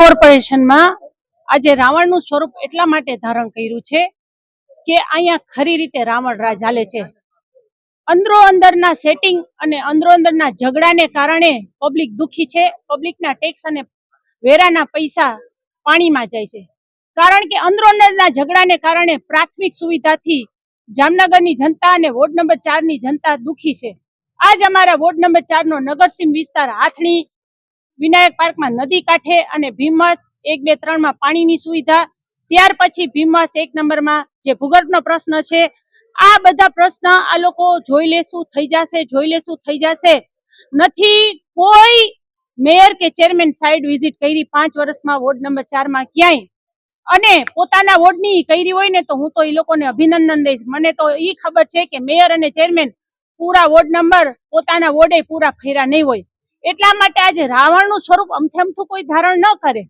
કોર્પોરેશનમાં આજે રાવણનું સ્વરૂપ એટલા માટે ધારણ કર્યું છે કે અહીંયા ખરી રીતે રાવણ રાજ ચાલે છે. અંદરો અંદરના સેટિંગ અને અંદરો અંદરના ઝઘડાને કારણે પબ્લિક દુખી છે. પબ્લિકના ટેક્સ અને વેરાના પૈસા પાણીમાં જાય છે. કારણ કે અંદરો અંદરના ઝઘડાને કારણે પ્રાથમિક સુવિધાથી જામનગરની જનતા અને વોર્ડ નંબર 4 ની જનતા દુખી છે. આજ અમારા વોર્ડ નંબર 4 નો નગરસીમ વિસ્તાર હાથણી વિનાયક પાર્કમાં નદી કાંઠે અને ભીમસ 1, 2, 3 માં પાણીની સુવિધા, ત્યાર પછી ભીમસ 1 નંબરમાં જે ભૂગર્ભનો પ્રશ્ન છે, આ બધા પ્રશ્ન આ લોકો જોઈ લેશું થઈ જશે નથી. કોઈ મેયર કે ચેરમેન સાઇડ વિઝિટ કરી 5 વર્ષમાં વોર્ડ નંબર 4 માં ક્યાંય, અને પોતાના વોર્ડની કરી હોય ને તો હું તો એ લોકોને અભિનંદન દઈશ. મને તો એ ખબર છે કે મેયર અને ચેરમેન પૂરા વોર્ડ નંબર પોતાના વોર્ડે પૂરા ફેરા નહીં હોય. એટલા માટે આજે રાવણનું સ્વરૂપ અમથે અમથું કોઈ ધારણ ન કરે.